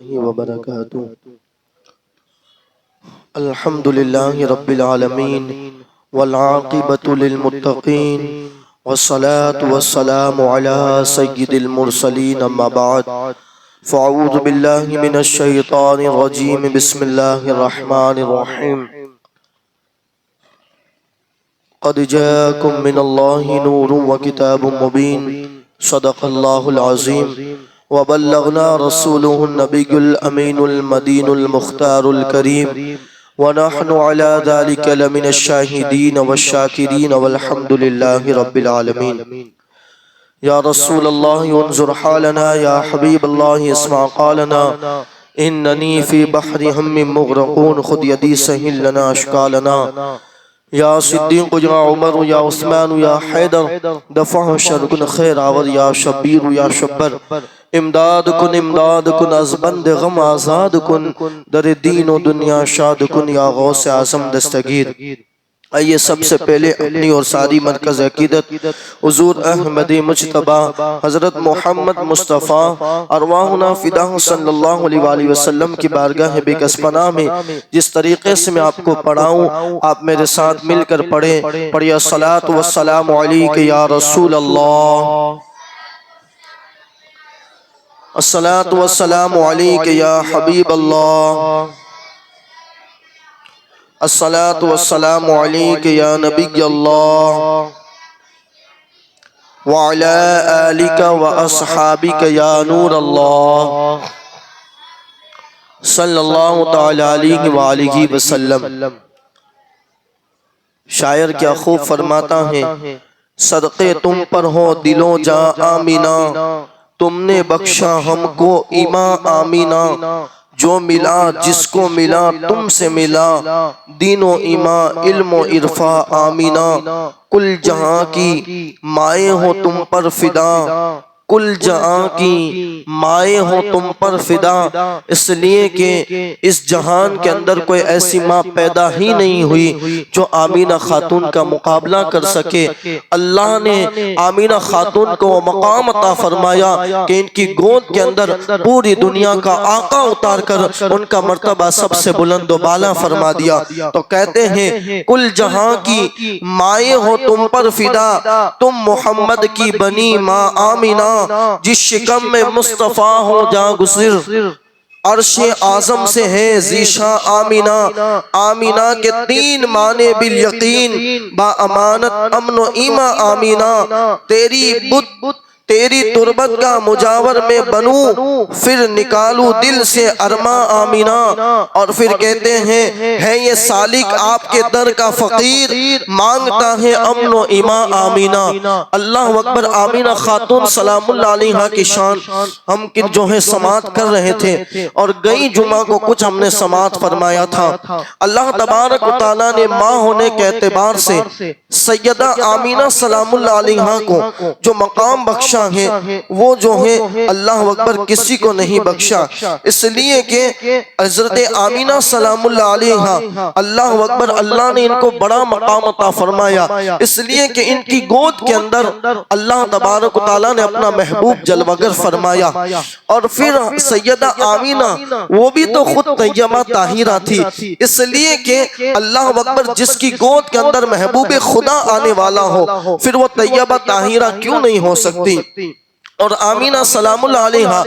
وبرکاتہ الحمد للہ رب العالمین والعاقبۃ للمتقین والصلاة والسلام علی سید المرسلین اما بعد فاعوذ باللہ من الشیطان الرجیم بسم اللہ الرحمن الرحیم قد جاءکم من اللہ نور وکتاب مبین صدق اللہ العظیم وبلغنا رسوله النبي الأمين المدين المختار الكريم ونحن على ذلك لمن الشاهدين والشاكرين والحمد لله رب العالمين يا رسول الله انظر حالنا يا حبيب الله اسمع قالنا إنني في بحر هم مغرقون خذ يدي سهل لنا أشكالنا یا صدیق یا عمر یا عثمان یا حیدر دفع شر کن خیر آور یا شبیر یا شبر امداد کن از بند غم آزاد کن در دین و دنیا شاد کن یا غوث اعظم دستگیر۔ آئیے سب سے پہلے اپنی اور ساری مرکز عقیدت حضور احمد مجتبی حضرت محمد مصطفیٰ ارواحنا فداہ صلی اللہ علیہ وآلہ وسلم کی بارگاہ بے کس پناہ میں جس طریقے سے میں آپ کو پڑھاؤں آپ میرے ساتھ مل کر پڑھیں۔ پڑھیے الصلاۃ والسلام علیک یا رسول اللہ، الصلاۃ والسلام علیک یا حبیب اللہ، الصلاۃ والسلام علیک یا نبی اللہ وعلی آلک واصحابک یا نور اللہ صلی اللہ تعالی علیہ وآلہ وسلم۔ شاعر کیا خوب فرماتا ہے، صدقے تم پر ہو دلوں جاں آمینہ، تم نے بخشا ہم کو ایمان آمینہ، جو ملا جس کو ملا تم سے ملا، دین و ایمان علم و عرفاں آمینہ، کل جہاں کی مائیں ہو تم پر فدا، کل جہاں کی مائیں ہو تم پر فدا، اس لیے کہ اس جہان کے اندر کوئی ایسی ماں پیدا ہی نہیں ہوئی جو آمینہ خاتون کا مقابلہ کر سکے۔ اللہ نے آمینہ خاتون کو مقام عطا فرمایا کہ ان کی گود کے اندر پوری دنیا کا آقا اتار کر ان کا مرتبہ سب سے بلند و بالا فرما دیا۔ تو کہتے ہیں کل جہاں کی مائیں ہو تم پر فدا، تم محمد کی بنی ماں آمینہ، جس شکم میں مصطفیٰ ہو جاں گزر، عرش اعظم سے ہے ذیشاں آمینہ، آمینہ کے تین معنی بالیقین، با امانت امن و ایمان آمینہ، تیری تربت کا مجاور میں بنوں، پھر نکالوں دل سے ارماں آمینہ۔ اور پھر کہتے ہیں ہے یہ سالک آپ کے در کا فقیر، مانگتا ہے امن و ایمان آمینہ۔ اللہ اکبر۔ آمینہ خاتون سلام اللہ علیہا کی شان ہم جو ہے سماعت کر رہے تھے، اور گئی جمعہ کو کچھ ہم نے سماعت فرمایا تھا۔ اللہ تبارک و تعالیٰ نے ماں ہونے کے اعتبار سے سیدہ آمینہ سلام اللہ علیہا کو جو مقام بخشا ہے، وہ جو ہے اللہ اکبر کسی کو نہیں بخشا، اس لیے کہ حضرت آمینہ سلام اللہ علیہا اللہ اکبر اللہ نے ان کو بڑا مقام عطا فرمایا، اس لیے کہ ان کی گود کے اندر اللہ تبارک و تعالیٰ نے اپنا محبوب جلوگر فرمایا۔ اور پھر سیدہ آمینہ وہ بھی تو خود طیبہ طاہرہ تھی، اس لیے کہ اللہ اکبر جس کی گود کے اندر محبوب خدا آنے والا ہو، پھر وہ طیبہ طاہرہ کیوں نہیں ہو سکتی؟ اور آمینہ سلام اللہ علیہا۔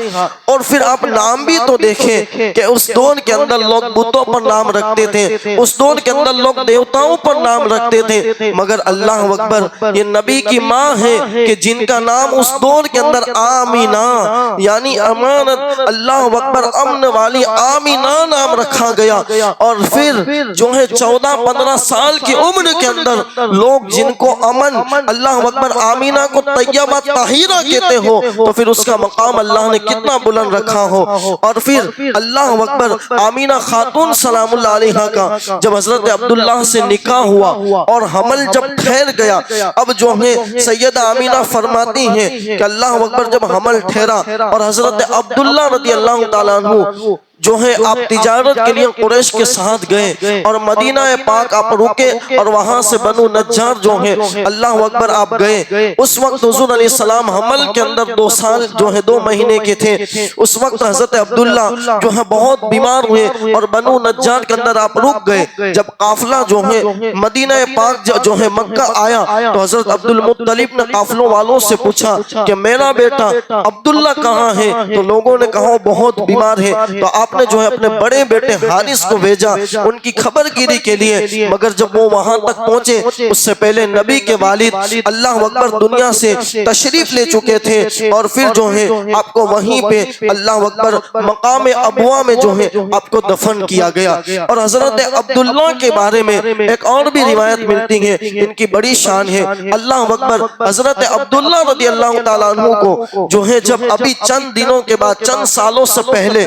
اور پھر آپ نام بھی تو دیکھیں کہ اس دور کے اندر لوگ بتوں پر نام رکھتے تھے، اس دور کے اندر لوگ دیوتاؤں پر نام رکھتے تھے، مگر اللہ اکبر یہ نبی کی ماں ہے کہ جن کا نام اس دور کے اندر آمینہ یعنی امانت، اللہ اکبر امن والی آمینہ نام رکھا گیا۔ اور پھر جو ہے 14-15 سال کی عمر کے اندر لوگ جن کو امن اللہ اکبر آمینہ کو طیبہ طاہرہ کہتے ہو، تو پھر اس کا مقام اللہ نے کتنا بلند رکھا ہو۔ اور پھر اللہ اکبر آمینہ خاتون سلام اللہ علیہا کا جب حضرت عبداللہ سے نکاح ہوا اور حمل جب ٹھہر گیا، اب جو ہے سیدہ آمینہ فرماتی ہیں کہ اللہ اکبر جب حمل ٹھہرا اور حضرت عبداللہ رضی اللہ تعالیٰ عنہ جو ہے آپ تجارت کے لیے قریش کے ساتھ گئے اور مدینہ پاک آپ رکے اور وہاں سے بنو نجار جو ہے اللہ اکبر آپ گئے. اس وقت حضور علیہ السلام حمل کے اندر 2 سال جو ہے 2 مہینے کے تھے. اس وقت حضرت عبداللہ جو ہے بہت بیمار ہوئے اور بنو نجار کے اندر آپ رک گئے. جب قافلہ جو ہے مدینہ پاک جو ہے مکہ آیا تو حضرت عبدالمطلب نے قافلوں والوں سے پوچھا کہ میرا بیٹا عبداللہ کہاں ہے؟ تو لوگوں نے کہا بہت بیمار ہے. تو آپ نے جو ہے اپنے بڑے بیٹے حارث کو بھیجا ان کی خبر گیری کے لیے. مگر جب وہ وہاں تک پہنچے اس سے پہلے نبی کے والد اللہ اکبر دنیا سے تشریف لے چکے تھے اور پھر جو ہے آپ کو وہیں پہ اللہ اکبر مقام ابوا میں جو ہے آپ کو دفن کیا گیا. اور حضرت عبداللہ کے بارے میں ایک اور بھی روایت ملتی ہے، ان کی بڑی شان ہے. اللہ اکبر حضرت عبداللہ رضی اللہ تعالیٰ عنہ کو جو ہے جب ابھی چند دنوں کے بعد چند سالوں سے پہلے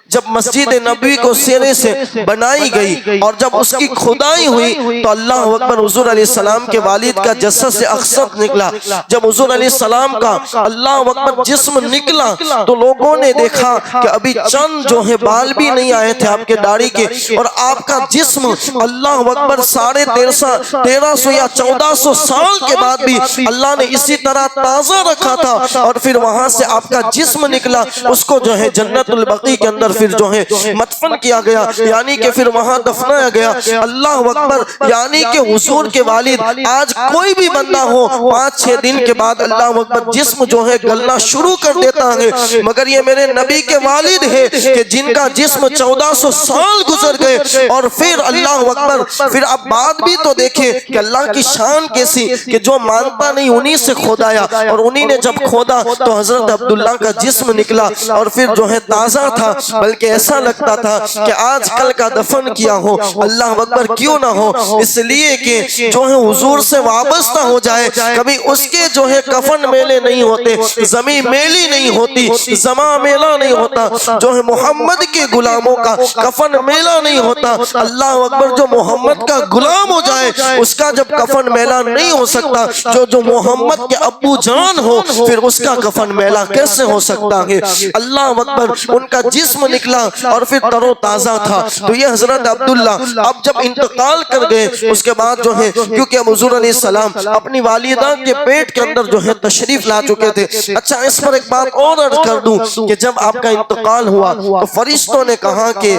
جب مسجد نبوی کو سیرے سے بنائی گئی اور جب اس کی کھدائی ہوئی تو اللہ اکبر حضور علیہ السلام کے والد کا جسد سے اخصت نکلا. جب حضور علیہ السلام کا اللہ اکبر جسم نکلا تو لوگوں نے دیکھا کہ ابھی چند جو ہے بال بھی نہیں آئے تھے آپ کے داڑھی کے، اور آپ کا جسم اللہ اکبر 1350 یا 1400 سال کے بعد بھی اللہ نے اسی طرح تازہ رکھا تھا. اور پھر وہاں سے آپ کا جسم نکلا، اس کو جو ہے جنت البقیع کے اندر پھر جو ہے مدفن کیا گیا، یعنی کہ پھر وہاں دفنایا گیا. اللہ اکبر یعنی کہ حضور کے والد آج کوئی بھی بندہ ہو 5-6 دن کے بعد اللہ اکبر جسم جو ہے گلنا شروع کر دیتا ہے. مگر یہ میرے نبی کے والد ہے کہ جن کا جسم 1400 سال گزر گئے اور پھر اللہ اکبر پھر اب بات بھی تو دیکھیں کہ اللہ کی شان کیسی کہ جو مانتا نہیں انہی سے کھودایا، اور انہی نے جب کھودا تو حضرت عبداللہ کا جسم نکلا اور پھر جو ہے تازہ تھا، بلکہ ایسا لگتا تھا کہ آج کل کا دفن کیا ہو. اللہ اکبر کیوں نہ ہو، اس لیے کہ جو ہے حضور سے وابستہ ہو جائے. کبھی اس کے جو ہے کفن میلے نہیں ہوتے، زمین میلی نہیں ہوتی، زماں میلہ نہیں ہوتا. جو ہے محمد کے غلاموں کا کفن میلہ نہیں ہوتا. اللہ اکبر جو محمد کا غلام ہو جائے اس کا جب کفن میلہ نہیں ہو سکتا، جو محمد کے ابو جان ہو پھر اس کا کفن میلہ کیسے ہو سکتا ہے. اللہ اکبر ان کا جسم نکلا اور پھر تر و تازہ تھا. تو یہ حضرت عبداللہ اب جب انتقال کر گئے اس کے بعد جو ہے کیونکہ اب حضور علیہ السلام اپنی والدہ کے پیٹ کے اندر جو ہے تشریف لا چکے تھے. اچھا اس پر ایک بات اور عرض کر دوں کہ جب آپ کا انتقال ہوا تو فرشتوں نے کہا کہ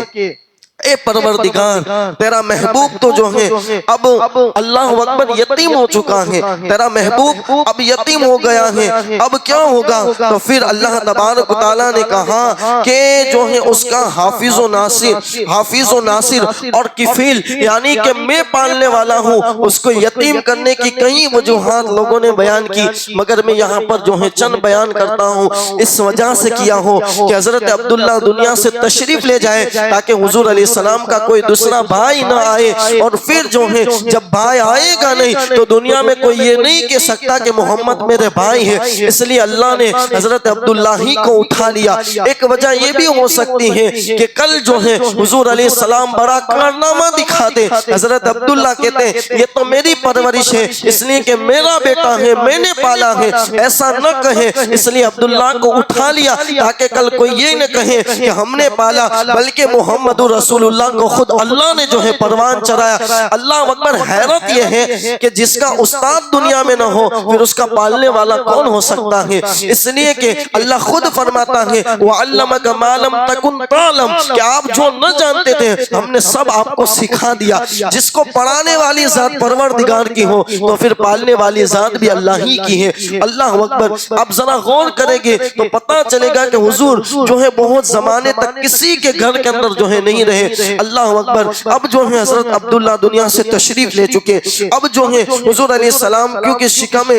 اے پروردگار تیرا محبوب تو جو ہے اب اللہ اکبر یتیم ہو چکا ہے، تیرا محبوب اب یتیم ہو گیا ہے، اب کیا ہوگا؟ تو پھر اللہ تبارک و تعالیٰ نے کہا کہ جو ہے اس کا حافظ و ناصر اور کفیل یعنی کہ میں پالنے والا ہوں. اس کو یتیم کرنے کی کئی وجوہات لوگوں نے بیان کی، مگر میں یہاں پر جو ہے چند بیان کرتا ہوں. اس وجہ سے کیا ہو کہ حضرت عبداللہ دنیا سے تشریف لے جائے تاکہ حضور علیہ السلام کا کوئی دوسرا بھائی نہ آئے، اور پھر جو ہے جب بھائی آئے گا نہیں تو دنیا میں کوئی یہ نہیں کہہ سکتا کہ محمد میرے بھائی ہے. اس لیے اللہ نے حضرت عبداللہ ہی کو اٹھا لیا. ایک وجہ یہ بھی ہو سکتی ہے کہ کل جو ہے حضور علیہ السلام بڑا کارنامہ دکھا دے. حضرت عبداللہ کہتے ہیں یہ تو میری پرورش ہے، اس لیے کہ میرا بیٹا ہے، میں نے پالا ہے، ایسا نہ کہے. اس لیے عبداللہ کو اٹھا لیا تاکہ کل کوئی یہ نہ کہے کہ ہم نے پالا، بلکہ محمد رسول اللہ کو خود اللہ نے جو ہے پروان چڑھایا. اللہ اکبر حیرت یہ ہے کہ جس کا استاد دنیا میں نہ ہو پھر اس کا پالنے والا کون ہو سکتا ہے. اس لیے کہ اللہ خود فرماتا ہے وَعَلَّمَكَ مَا لَمْ تَكُنْ تَعْلَمْ کہ آپ جو نہ جانتے تھے ہم نے سب آپ کو سکھا دیا. جس کو پڑھانے والی ذات پروردگار کی ہو تو پھر پالنے والی ذات بھی اللہ ہی کی ہے. اللہ اکبر اب ذرا غور کریں گے تو پتہ چلے گا کہ حضور جو ہے بہت زمانے تک کسی کے گھر کے اندر جو ہے نہیں رہے. اللہ اکبر اب جو ہے حضرت عبداللہ دنیا سے تشریف لے چکے. اب جو ہے حضور علیہ السلام کیونکہ شکم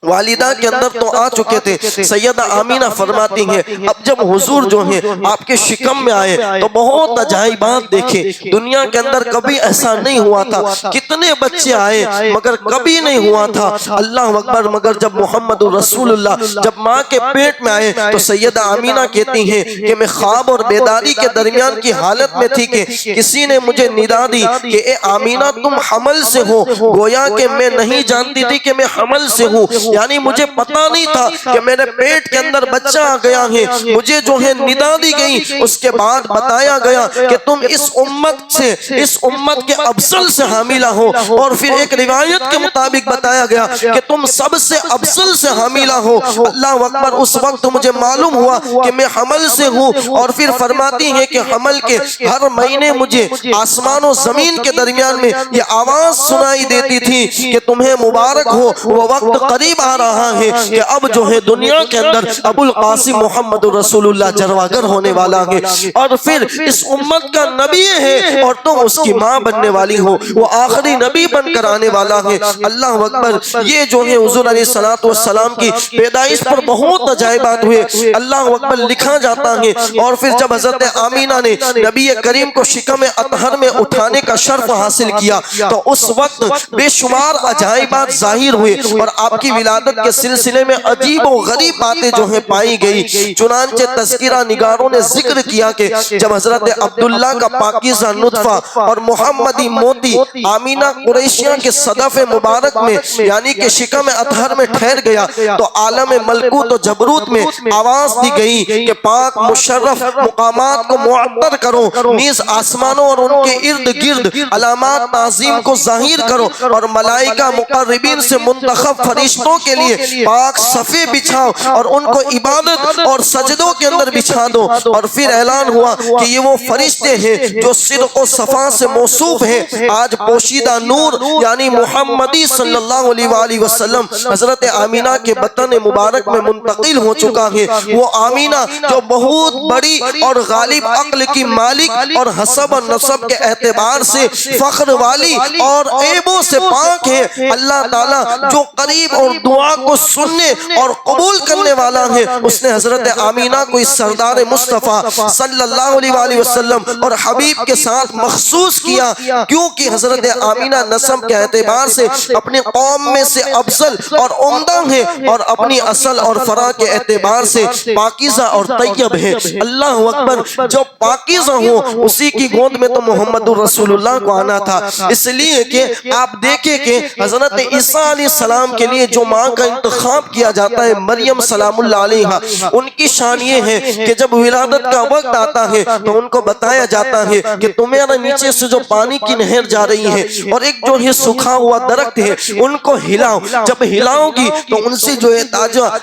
والدہ کے اندر تو آ چکے تھے. سیدہ آمینہ فرماتی ہیں اب جب حضور جو ہیں آپ کے شکم میں آئے تو بہت عجائبات دیکھے. دنیا کے اندر کبھی ایسا نہیں ہوا تھا. کتنے بچے آئے مگر کبھی نہیں ہوا تھا. اللہ اکبر مگر جب محمد رسول اللہ جب ماں کے پیٹ میں آئے تو سیدہ آمینہ کہتی ہیں کہ میں خواب اور بیداری کے درمیان کی حالت میں تھی کہ کسی نے مجھے ندا دی کہ اے آمینہ تم حمل سے ہو. گویا کہ میں نہیں جانتی تھی کہ میں حمل سے ہوں. یعنی مجھے پتا نہیں تھا کہ میرے پیٹ کے اندر بچہ آ گیا ہے. مجھے جو ہے ندا دی گئی, اس کے بعد بتایا گیا کہ تم اس امت کے افضل سے حاملہ ہو, اور پھر ایک روایت کے مطابق بتایا گیا کہ تم سب سے افضل سے حاملہ ہو. اللہ اکبر. اس وقت مجھے معلوم ہوا کہ میں حمل سے ہوں, اور پھر فرماتی ہیں کہ حمل کے ہر مہینے مجھے آسمان و زمین کے درمیان میں یہ آواز سنائی دیتی تھی کہ تمہیں مبارک ہو, وہ وقت قریب آ رہا ہے کہ اب جو ہے دنیا کے اندر ابو القاسم محمد رسول اللہ جرواگر ہونے والا ہے, اور پھر اس امت کا نبی ہے اور تم اس کی ماں بننے والی ہو, وہ آخری نبی بن کر آنے والا ہے. اللہ اکبر. یہ جو ہے حضور علیہ الصلوۃ والسلام کی پیدائش پر بہت عجائبات ہوئے. اللہ اکبر. لکھا جاتا ہے اور پھر جب حضرت آمینہ نے نبی کریم کو شکم اطہر میں اٹھانے کا شرف حاصل کیا تو اس وقت بے شمار عجائبات ظاہر ہوئے, اور آپ کی ولادت کے سلسلے میں عجیب و غریب باتیں جو ہیں پائی گئی. چنانچہ تذکرہ نگاروں نے ذکر کیا کہ جب حضرت عبداللہ کا پاکیزہ نطفہ اور محمدی موتی آمینہ قریشیہ کے صدف مبارک میں یعنی کہ شکم اطہر میں ٹھہر گیا تو عالم ملکوت و جبروت میں آواز دی گئی کہ پاک مشرف مقامات کو معطر کرو, نیز آسمانوں اور ان کے ارد گرد علامات تعظیم کو ظاہر کرو, اور ملائکہ مقربین سے منتخب فرشتوں کے لیے پاک صفے بچھاؤ اور ان کو عبادت اور سجدوں کے اندر بچھا دو. اور پھر اعلان ہوا کہ یہ وہ فرشتے ہیں جو صدق و صفا سے موصوف ہیں. آج پوشیدہ نور یعنی محمدی صلی اللہ علیہ وآلہ وسلم حضرت آمینہ کے بطن مبارک میں منتقل ہو چکا ہے. وہ آمینہ جو بہت بڑی اور غالب عقل کی مالک اور حسب و نسب کے اعتبار سے فخر والی اور عیبوں سے پاک ہے. اللہ تعالیٰ جو قریب اور دعا کو سننے اور قبول کرنے والا ہے, اس نے حضرت آمینہ کو اس سردار مصطفیٰ صلی اللہ علیہ وآلہ وسلم اور حبیب کے ساتھ مخصوص کیا, کیونکہ حضرت آمینہ نسب کے اعتبار سے اپنی قوم میں سے افضل اور عمدہ ہے, اور اپنی اصل اور فرا کے اعتبار سے پاکیزہ اور طیب ہے. اللہ اکبر. جو پاکیزہ ہو اسی کی گود میں تو محمد رسول اللہ کو آنا تھا, اس لیے کہ آپ دیکھیں کہ حضرت عیسیٰ علیہ السلام کے لیے جو ماں کا انتخاب کیا جاتا ہے مریم سلام اللہ علیہا, ان کی شان یہ ہے کہ جب ولادت کا وقت آتا ہے تو ان کو بتایا جاتا ہے کہ تمہارے نیچے سے جو پانی کی نہر جا رہی ہے اور ایک جو ہے سکھا ہوا درخت ہے ان کو ہلاؤ, جب ہلاؤ گی تو ان سے جو ہے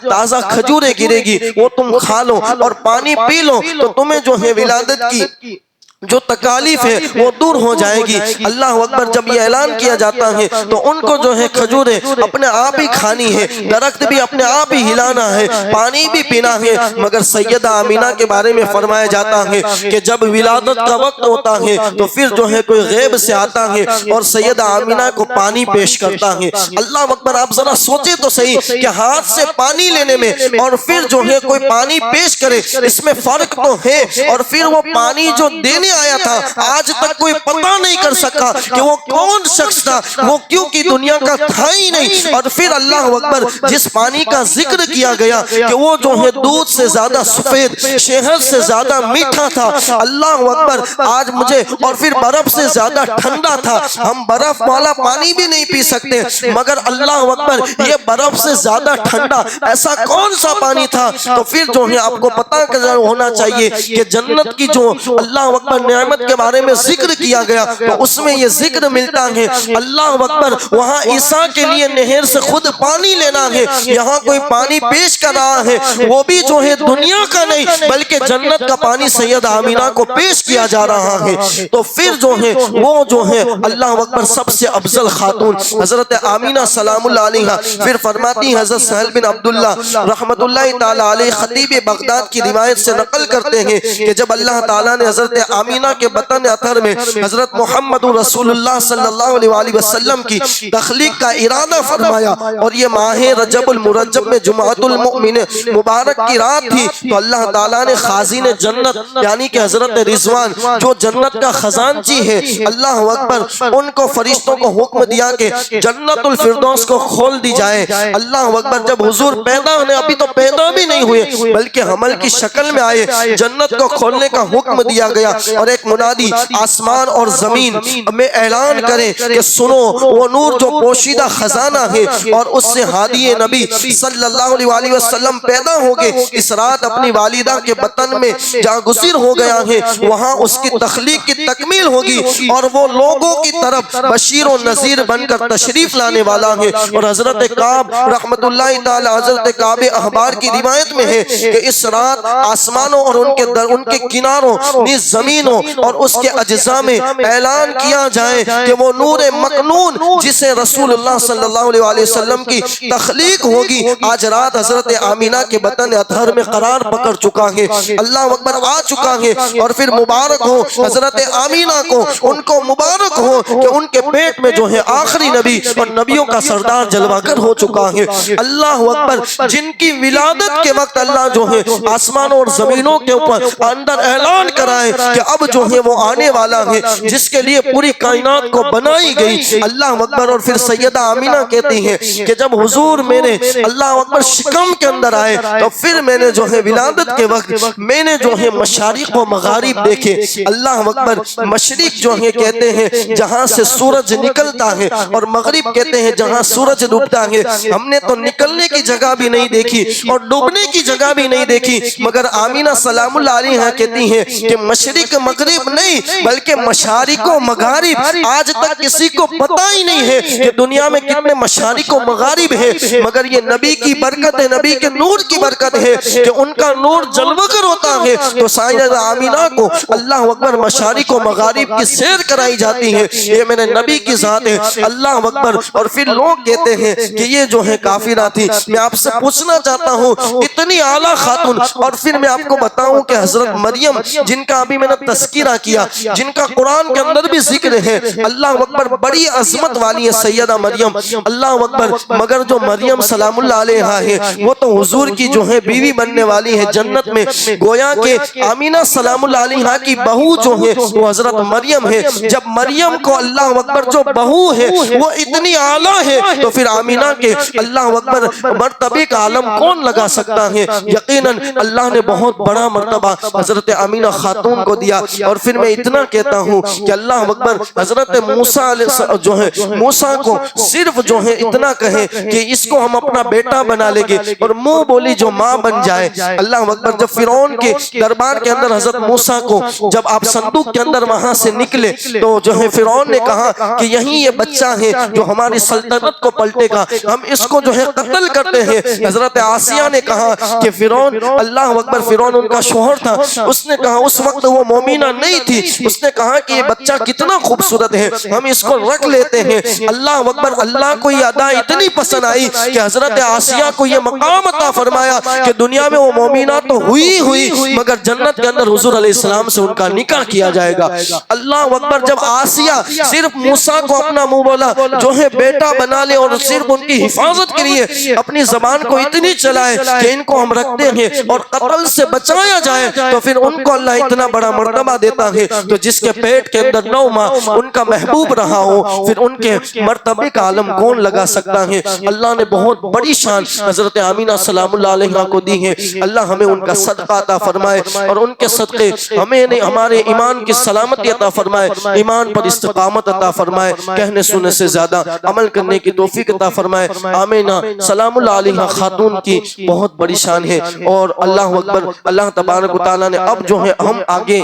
تازہ کھجوریں گرے گی, وہ تم کھا لو اور پانی پی لو تو تمہیں جو ہے ولادت کی جو تکالیف ہے وہ دور ہو جائے گی. اللہ اکبر. جب یہ اعلان کیا جاتا ہے تو ان کو جو ہے کھجوریں اپنے آپ ہی کھانی ہے, درخت بھی اپنے آپ ہی ہلانا ہے, پانی بھی پینا ہے. مگر سیدہ آمینہ کے بارے میں فرمایا جاتا ہے کہ جب ولادت کا وقت ہوتا ہے تو پھر جو ہے کوئی غیب سے آتا ہے اور سیدہ آمینہ کو پانی پیش کرتا ہے. اللہ اکبر. آپ ذرا سوچیں تو صحیح کہ ہاتھ سے پانی لینے میں اور پھر جو ہے کوئی پانی پیش کرے, اس میں فرق تو ہے. اور پھر وہ پانی جو دینے آیا تھا آج تک کوئی پتہ نہیں کر سکا کہ وہ کون شخص تھا, وہ کیونکہ دنیا کا تھا ہی نہیں. اور پھر اللہ اکبر جس پانی کا ذکر کیا گیا کہ وہ جو ہے دودھ سے زیادہ سفید, شہد سے زیادہ میٹھا تھا. اللہ اکبر. آج مجھے اور پھر برف سے زیادہ ٹھنڈا تھا. ہم برف والا پانی بھی نہیں پی سکتے, مگر اللہ اکبر یہ برف سے زیادہ ٹھنڈا ایسا کون سا پانی تھا. تو پھر جو ہے آپ کو پتہ ہونا چاہیے کہ جنت کی جو اللہ اکبر نعمت کے بارے میں ذکر کیا گیا تو اس میں یہ ذکر ملتا ہے. اللہ اکبر. وہاں عیسیٰ کے لیے نہر سے خود پانی لینا ہے, یہاں کوئی پانی پیش کر رہا ہے وہ بھی جو ہے دنیا کا نہیں بلکہ جنت کا پانی سیدہ آمینہ کو پیش کیا جا رہا ہے. تو پھر جو ہے وہ جو ہے اللہ اکبر سب سے افضل خاتون حضرت آمینہ سلام اللہ علیہا. پھر فرماتی حضرت سہل بن عبداللہ رحمت اللہ تعالی علیہ خطیب بغداد کی روایت سے نقل کرتے ہیں کہ جب اللہ تعالیٰ نے حضرت آمینہ کے بطن اطہر میں حضرت محمد رسول اللہ صلی اللہ علیہ وآلہ وسلم کی تخلیق کا ارادہ فرمایا اور یہ ماہ رجب المرجب میں جمعۃ المؤمن مبارک کی رات تھی تو اللہ تعالیٰ نے خازن جنت یعنی کہ حضرت رضوان جو جنت کا خزانچی ہے اللہ اکبر ان کو فرشتوں کو حکم دیا کہ جنت الفردوس کو کھول دی جائے. اللہ اکبر. جب حضور پیدا ہونے ابھی تو پیدا بھی نہیں ہوئے بلکہ حمل کی شکل میں آئے, جنت کو کھولنے کا حکم دیا گیا اور ایک منادی آسمان اور زمین میں اعلان کرے کہ سنو وہ نور جو پوشیدہ خزانہ ہے اور اس سے ہادی نبی صلی اللہ علیہ وسلم پیدا ہو گئے، اس رات اپنی والدہ کے بطن میں جہاں گزر ہو گیا ہے وہاں اس کی تخلیق کی تکمیل ہوگی اور وہ لوگوں کی طرف بشیر و نذیر بن کر تشریف لانے والا ہے۔ اور حضرت کعب رحمت اللہ تعالی حضرت کعب احبار کی روایت میں ہے کہ اس رات آسمانوں اور ان کے کناروں نیز زمینوں اور اس کے اجزاء میں اعلان کیا جائے کہ وہ نور مکنون جسے رسول اللہ صلی اللہ علیہ وسلم کی تخلیق ہوگی آج رات حضرت آمینہ کے بطن اطہر میں قرار پکڑ چکا ہے، اللہ اکبر آ چکا ہے۔ اور پھر مبارک ہو حضرت آمینہ کو، ان کو مبارک ہو کہ ان کے پیٹ میں جو ہے آخری نبی اور نبیوں کا سردار جلوہ گر ہو چکا ہے۔ اللہ اکبر، جن کی ولادت کے وقت اللہ جو ہے آسمانوں اور زمینوں کے اوپر اندر اعلان کرائے کہ اب جو ہے وہ آنے والا ہے جس کے لیے پوری کائنات کو بنائی گئی، اللہ اکبر۔ اور پھر سیدہ آمینہ کہتی ہیں کہ جب حضور میرے اللہ اکبر شکم کے اندر آئے تو پھر میں نے جو ہے ولادت کے وقت میں نے جو ہے مشارق و مغارب دیکھے، اللہ اکبر۔ مشرق جو ہے کہتے ہیں جہاں سے سورج نکلتا ہے اور مغرب کہتے ہیں جہاں سورج ڈوبتا ہے۔ ہم نے تو نکلنے کی جگہ بھی نہیں دیکھی اور ڈوبنے کی جگہ بھی نہیں دیکھی، مگر آمینہ سلام اللہ علیہا کہتی ہیں کہ مشرق مغرب نہیں بلکہ مشارق و مغارب، آج تک کسی کو پتہ ہی نہیں ہے کہ دنیا میں کتنے مشارق و مغارب ہے، مگر یہ نبی کی برکت ہے، نبی کے نور کی برکت ہے کہ ان کا نور جلوگر ہوتا ہے۔ تو سیدہ آمینہ کو اللہ اکبر مشارق و مغارب کی سیر کرائی جاتی ہے، یہ میرے نبی کی ذات ہے، اللہ اکبر۔ اور پھر لوگ کہتے ہیں کہ یہ جو ہے کافرہ تھی۔ میں آپ سے پوچھنا چاہتا ہوں اتنی اعلیٰ خاتون، اور پھر میں آپ کو بتاؤں کہ حضرت مریم جن کا ابھی میں نے تذکرہ کیا، جن کا قرآن کے اندر بھی ذکر ہے، اللہ اکبر، بڑی عظمت والی ہے سیدہ مریم، اللہ اکبر۔ مگر جو مریم سلام اللہ علیہا ہے وہ تو حضور کی جو ہے بیوی بننے والی ہے جنت میں، گویا کہ آمینہ سلام اللہ علیہا کی بہو جو ہے وہ حضرت مریم ہے۔ جب مریم کو اللہ اکبر جو بہو ہے وہ اتنی اعلیٰ ہے تو پھر آمینہ کے اللہ اکبر مرتبے کا عالم کون لگا سکتا ہے؟ یقیناً اللہ نے بہت بڑا مرتبہ حضرت آمینہ خاتون کو دیا۔ اور پھر میں اتنا کہتا ہوں کہ اللہ اکبر، حضرت موسیٰ جو ہے موسیٰ کو صرف جو ہے اتنا کہیں کہ اس کو ہم اپنا بیٹا بنا لیں گے اور منہ بولی جو ماں بن جائے، اللہ اکبر۔ جب فرعون کے دربار کے اندر حضرت موسیٰ کو جب آپ صندوق کے اندر وہاں سے نکلے تو جو ہے فرعون نے کہا کہ یہی یہ بچہ ہے جو ہماری سلطنت کو پلٹے گا، ہم اس کو جو ہے قتل کرتے ہیں۔ حضرت آسیہ نے کہا کہ فرعون، اللہ اکبر، فرعون ان کا شوہر تھا، اس نے کہا اس وقت وہ مومنہ نہیں تھی، اس نے کہا کہ یہ بچہ کتنا خوبصورت ہے، ہم اس کو رکھ لیتے ہیں۔ اللہ اکبر، اللہ کو یہ ادا اتنی پسند آئی کہ حضرت آسیہ کو یہ مقام عطا فرمایا کہ دنیا میں وہ مومنہ تو ہوئی مگر جنت کے اندر حضور علیہ السلام سے ان کا نکاح کیا جائے گا۔ اللہ اکبر، جب آسیہ صرف موسیٰ کو اپنا منہ بولا جو ہے بیٹا بنا لے اور صرف ان کی حفاظت کے لیے اپنی زبان کو اتنی چلائے کہ ان کو ہم رکھتے ہیں اور قتل سے بچایا جائے، تو پھر ان کو اللہ اتنا بڑا مرتبہ دیتا ہے۔ تو جس کے پیٹ کے اندر 9 ماہ ان کا محبوب رہا ہو، پھر ان کے مرتبے کا عالم کون لگا سکتا ہے؟ اللہ نے بہت بڑی شان حضرت آمینہ سلام اللہ علیہا کو دی ہے۔ اللہ ہمیں ان کا صدقہ عطا فرمائے اور ان کے صدقے ہمیں ہمارے ایمان کی سلامتی عطا فرمائے، ایمان پر استقامت عطا فرمائے، کہنے سننے سے زیادہ عمل کرنے کی توفیق عطا فرمائے۔ آمینہ سلام اللہ علیہا خاتون کی بہت بڑی شان ہے۔ اور اللہ اکبر، اللہ تبارک و تعالیٰ نے اب جو ہے ہم آگے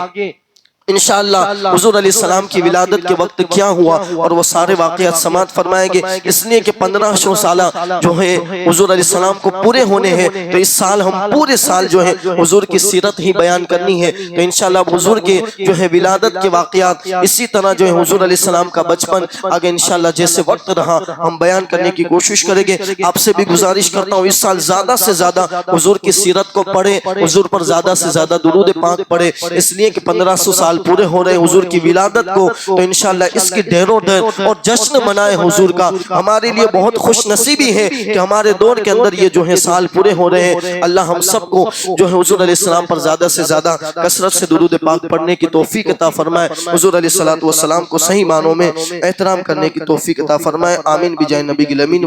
انشاءاللہ حضور علیہ السلام کی ولادت کے وقت کیا ہوا اور وہ سارے واقعات سماعت فرمائیں گے، اس لیے کہ 1500 سالہ جو ہے حضور علیہ السلام کو پورے ہونے ہیں، تو اس سال ہم پورے سال جو ہے حضور کی سیرت ہی بیان کرنی ہے۔ تو انشاءاللہ حضور کے جو ہے ولادت کے واقعات، اسی طرح جو ہے حضور علیہ السلام کا بچپن آگے انشاءاللہ جیسے وقت رہا ہم بیان کرنے کی کوشش کریں گے۔ آپ سے بھی گزارش کرتا ہوں اس سال زیادہ سے زیادہ حضور کی سیرت کو پڑھیں، حضور پر زیادہ سے زیادہ درود پاک پڑھیں، اس لیے کہ 1500 سال پورے ہو رہے ہیں حضور کی ولادت کو، تو انشاءاللہ اس کی ڈھیر و ڈھیر اور جشن منائے حضور کا۔ ہمارے لیے بہت خوش نصیبی ہے کہ ہمارے دور کے اندر یہ جو ہے سال پورے ہو رہے ہیں۔ اللہ ہم سب کو جو ہے حضور علیہ السلام پر زیادہ سے زیادہ کثرت سے درود پاک پڑھنے کی توفیق عطا فرمائے، حضور علیہ السلام کو صحیح معنوں میں احترام کرنے کی توفیق عطا فرمائے۔ آمین بجائے نبی الامین۔